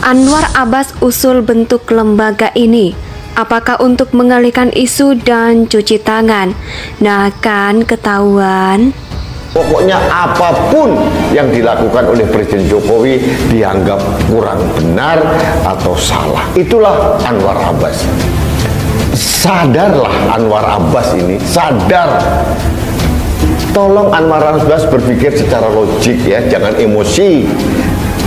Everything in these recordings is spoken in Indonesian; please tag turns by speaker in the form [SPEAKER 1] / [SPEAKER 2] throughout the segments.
[SPEAKER 1] Anwar Abbas usul bentuk lembaga ini. Apakah untuk mengalihkan isu dan cuci tangan? Nah kan ketahuan.
[SPEAKER 2] Pokoknya apapun yang dilakukan oleh Presiden Jokowi dianggap kurang benar atau salah. Itulah Anwar Abbas. Sadarlah Anwar Abbas ini, sadar. Tolong Anwar Abbas berpikir secara logik ya, jangan emosi.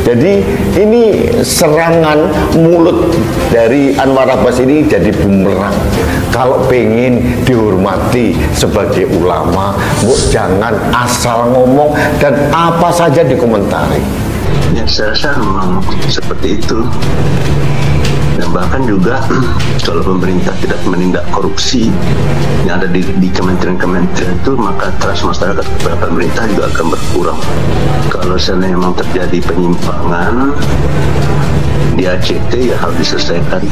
[SPEAKER 2] Jadi ini serangan mulut dari Anwar Abbas ini jadi bumerang. Kalau pengen dihormati sebagai ulama, jangan asal ngomong dan apa saja dikomentari.
[SPEAKER 3] Ya, saya rasa memang seperti itu. Dan bahkan juga kalau pemerintah tidak menindak korupsi yang ada di kementerian-kementerian itu, maka trust masyarakat kepada pemerintah juga akan berkurang. Kalau seandainya memang terjadi penyimpangan di ACT, ya harus diselesaikan.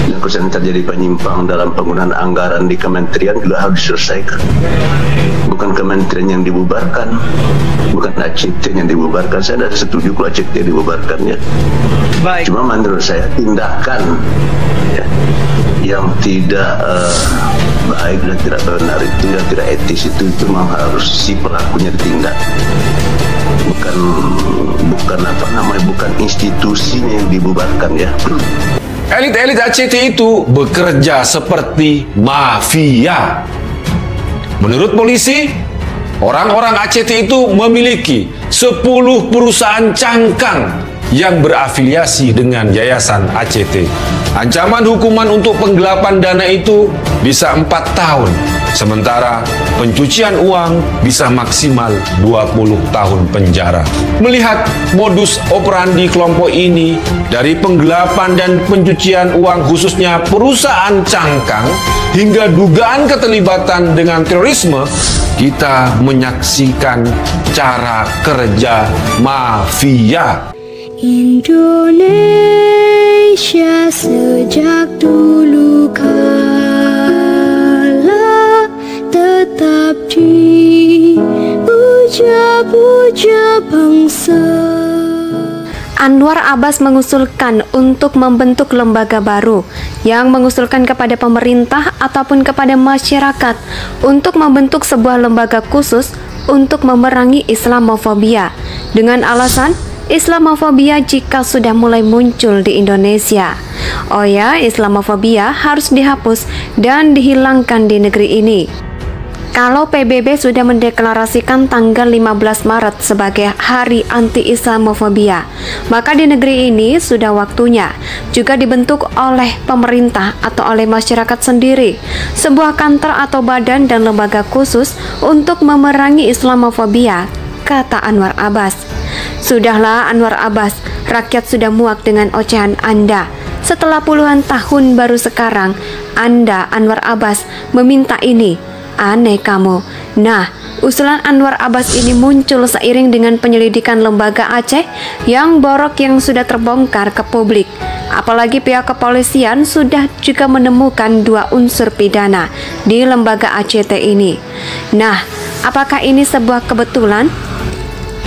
[SPEAKER 3] Dan kalau seandainya terjadi penyimpangan dalam penggunaan anggaran di kementerian juga harus diselesaikan. Bukan kementerian yang dibubarkan, bukan ACT yang dibubarkan. Saya tidak setuju kalau ACT dibubarkan ya. Baik. Cuma menurut saya tindakan ya, yang tidak baik dan tidak benar itu, yang tidak etis itu memang harus si pelakunya ditindak. Bukan institusinya yang dibubarkan ya.
[SPEAKER 4] Elit-elit ACT itu bekerja seperti mafia. Menurut polisi, orang-orang ACT itu memiliki 10 perusahaan cangkang yang berafiliasi dengan Yayasan ACT. Ancaman hukuman untuk penggelapan dana itu bisa 4 tahun, sementara pencucian uang bisa maksimal 20 tahun penjara. Melihat modus operandi kelompok ini dari penggelapan dan pencucian uang khususnya perusahaan cangkang hingga dugaan keterlibatan dengan terorisme, kita menyaksikan cara kerja mafia.
[SPEAKER 5] Indonesia sejak dulu kala tetap dipuja-puja bangsa.
[SPEAKER 1] Anwar Abbas mengusulkan untuk membentuk lembaga baru yang mengusulkan kepada pemerintah ataupun kepada masyarakat untuk membentuk sebuah lembaga khusus untuk memerangi Islamofobia dengan alasan Islamofobia jika sudah mulai muncul di Indonesia. Oh ya, Islamofobia harus dihapus dan dihilangkan di negeri ini. Kalau PBB sudah mendeklarasikan tanggal 15 Maret sebagai Hari Anti-Islamofobia, maka di negeri ini sudah waktunya juga dibentuk oleh pemerintah atau oleh masyarakat sendiri sebuah kantor atau badan dan lembaga khusus untuk memerangi Islamofobia, kata Anwar Abbas. Sudahlah Anwar Abbas, rakyat sudah muak dengan ocehan Anda. Setelah puluhan tahun baru sekarang Anda, Anwar Abbas, meminta ini. Aneh kamu. Nah, usulan Anwar Abbas ini muncul seiring dengan penyelidikan lembaga Aceh yang borok yang sudah terbongkar ke publik. Apalagi pihak kepolisian sudah juga menemukan 2 unsur pidana di lembaga ACT ini. Nah, apakah ini sebuah kebetulan?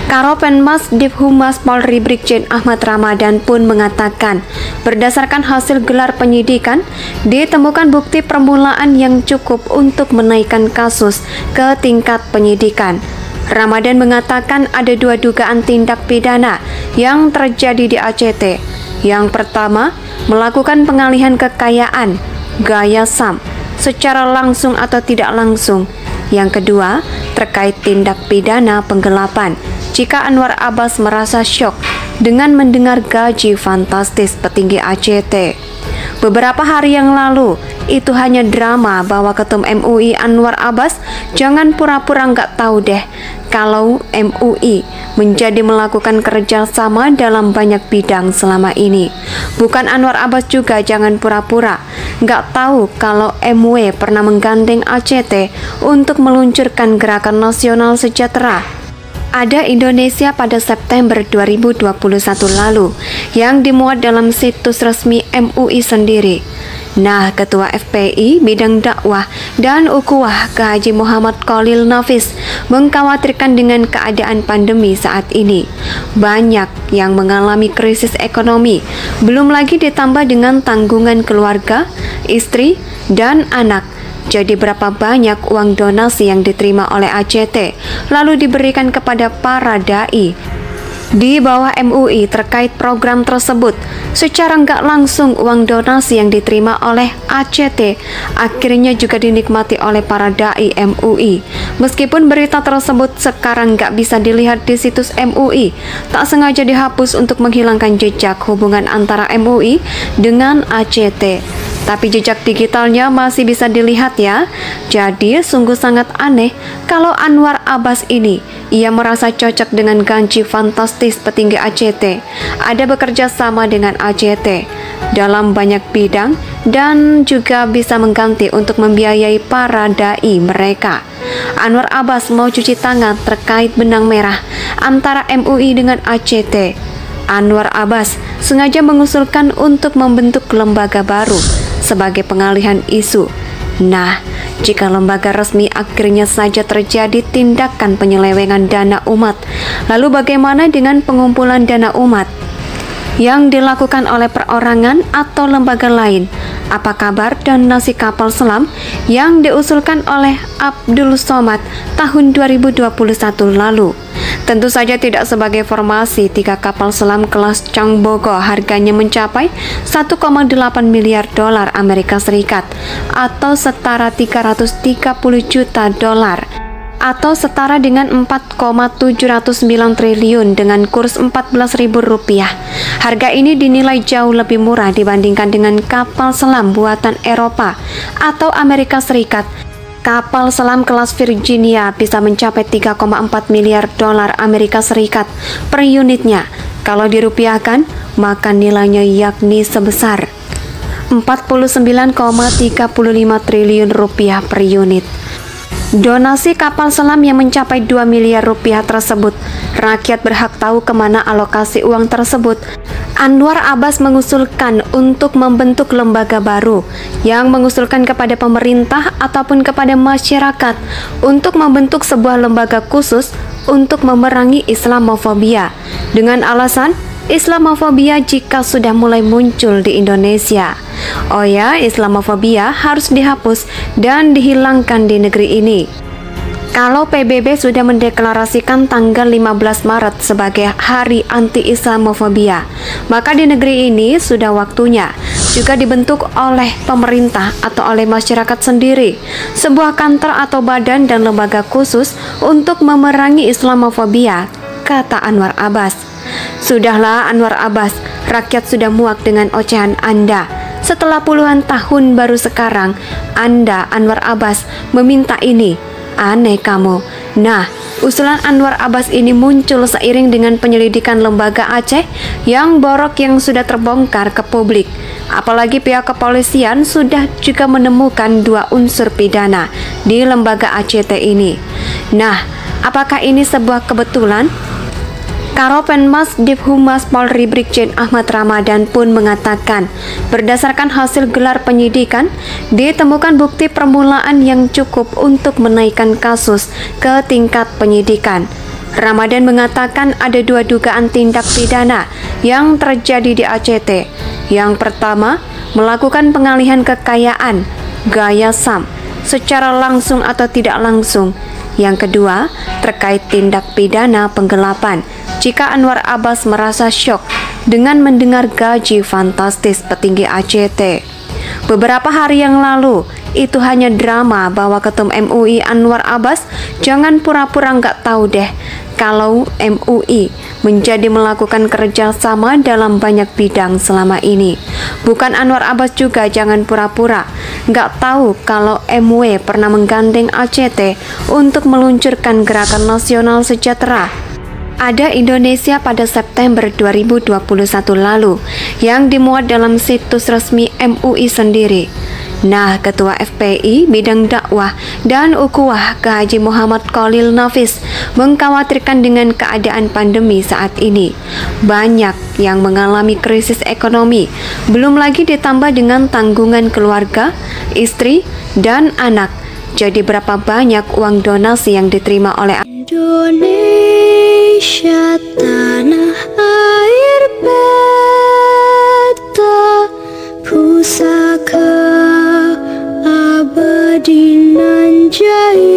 [SPEAKER 1] Karopenmas Divhumas Polri Brigjen Ahmad Ramadan pun mengatakan, berdasarkan hasil gelar penyidikan, ditemukan bukti permulaan yang cukup untuk menaikkan kasus ke tingkat penyidikan. Ramadan mengatakan ada 2 dugaan tindak pidana yang terjadi di ACT. Yang pertama, melakukan pengalihan kekayaan, gaya SAM, secara langsung atau tidak langsung. Yang kedua, terkait tindak pidana penggelapan. Jika Anwar Abbas merasa syok dengan mendengar gaji fantastis petinggi ACT. Beberapa hari yang lalu, itu hanya drama bahwa Ketum MUI Anwar Abbas jangan pura-pura nggak tahu deh kalau MUI menjadi melakukan kerjasama dalam banyak bidang selama ini. Bukan Anwar Abbas juga jangan pura-pura nggak tahu kalau MW pernah menggandeng ACT untuk meluncurkan Gerakan Nasional Sejahtera. Ada Indonesia pada September 2021 lalu yang dimuat dalam situs resmi MUI sendiri. Nah, Ketua FPI Bidang Dakwah dan Ukhuwah Haji Muhammad Khalil Nafis mengkhawatirkan dengan keadaan pandemi saat ini. Banyak yang mengalami krisis ekonomi, belum lagi ditambah dengan tanggungan keluarga, istri, dan anak. Jadi berapa banyak uang donasi yang diterima oleh ACT lalu diberikan kepada para dai di bawah MUI terkait program tersebut? Secara nggak langsung uang donasi yang diterima oleh ACT akhirnya juga dinikmati oleh para dai MUI. Meskipun berita tersebut sekarang nggak bisa dilihat di situs MUI, tak sengaja dihapus untuk menghilangkan jejak hubungan antara MUI dengan ACT. Tapi jejak digitalnya masih bisa dilihat ya. Jadi sungguh sangat aneh kalau Anwar Abbas ini, ia merasa cocok dengan gaji fantastis petinggi ACT. Ada bekerja sama dengan ACT dalam banyak bidang dan juga bisa mengganti untuk membiayai para dai mereka. Anwar Abbas mau cuci tangan terkait benang merah antara MUI dengan ACT. Anwar Abbas sengaja mengusulkan untuk membentuk lembaga baru sebagai pengalihan isu. Nah, jika lembaga resmi akhirnya saja terjadi tindakan penyelewengan dana umat, lalu bagaimana dengan pengumpulan dana umat yang dilakukan oleh perorangan atau lembaga lain? Apa kabar donasi kapal selam yang diusulkan oleh Abdul Somad tahun 2021 lalu? Tentu saja tidak sebagai formasi. 3 kapal selam kelas Changbogo harganya mencapai 1,8 miliar dolar Amerika Serikat atau setara 330 juta dolar atau setara dengan 4,709 triliun dengan kurs Rp14.000. Harga ini dinilai jauh lebih murah dibandingkan dengan kapal selam buatan Eropa atau Amerika Serikat. Kapal selam kelas Virginia bisa mencapai 3,4 miliar dolar Amerika Serikat per unitnya. Kalau dirupiahkan, maka nilainya yakni sebesar 49,35 triliun rupiah per unit. Donasi kapal selam yang mencapai 2 miliar rupiah tersebut, rakyat berhak tahu kemana alokasi uang tersebut. Anwar Abbas mengusulkan untuk membentuk lembaga baru yang mengusulkan kepada pemerintah ataupun kepada masyarakat untuk membentuk sebuah lembaga khusus untuk memerangi Islamofobia dengan alasan Islamofobia jika sudah mulai muncul di Indonesia. Oh ya, Islamofobia harus dihapus dan dihilangkan di negeri ini. Kalau PBB sudah mendeklarasikan tanggal 15 Maret sebagai Hari Anti-Islamofobia, maka di negeri ini sudah waktunya juga dibentuk oleh pemerintah atau oleh masyarakat sendiri sebuah kantor atau badan dan lembaga khusus untuk memerangi Islamofobia, kata Anwar Abbas. Sudahlah Anwar Abbas, rakyat sudah muak dengan ocehan Anda. Setelah puluhan tahun baru sekarang Anda, Anwar Abbas, meminta ini. Aneh kamu. Nah, usulan Anwar Abbas ini muncul seiring dengan penyelidikan lembaga Aceh yang borok yang sudah terbongkar ke publik. Apalagi pihak kepolisian sudah juga menemukan 2 unsur pidana di lembaga ACT ini. Nah, apakah ini sebuah kebetulan? Karopenmas Divhumas Polri Brigjen Ahmad Ramadan pun mengatakan, berdasarkan hasil gelar penyidikan, ditemukan bukti permulaan yang cukup untuk menaikkan kasus ke tingkat penyidikan. Ramadan mengatakan ada 2 dugaan tindak pidana yang terjadi di ACT. Yang pertama, melakukan pengalihan kekayaan, gaya SAM, secara langsung atau tidak langsung. Yang kedua, terkait tindak pidana penggelapan. Jika Anwar Abbas merasa syok dengan mendengar gaji fantastis petinggi ACT. Beberapa hari yang lalu, itu hanya drama bahwa Ketum MUI Anwar Abbas jangan pura-pura nggak tahu deh kalau MUI menjadi melakukan kerjasama dalam banyak bidang selama ini. Bukan Anwar Abbas juga jangan pura-pura nggak tahu kalau MW pernah menggandeng ACT untuk meluncurkan Gerakan Nasional Sejahtera. Ada Indonesia pada September 2021 lalu yang dimuat dalam situs resmi MUI sendiri. Nah, Ketua FPI Bidang Dakwah dan Ukhuwah K. Haji Muhammad Khalil Nafis mengkhawatirkan dengan keadaan pandemi saat ini. Banyak yang mengalami krisis ekonomi, belum lagi ditambah dengan tanggungan keluarga, istri, dan anak. Jadi berapa banyak uang donasi yang diterima oleh
[SPEAKER 5] Indonesia tanah air beta, pusaka abadi nan jaya.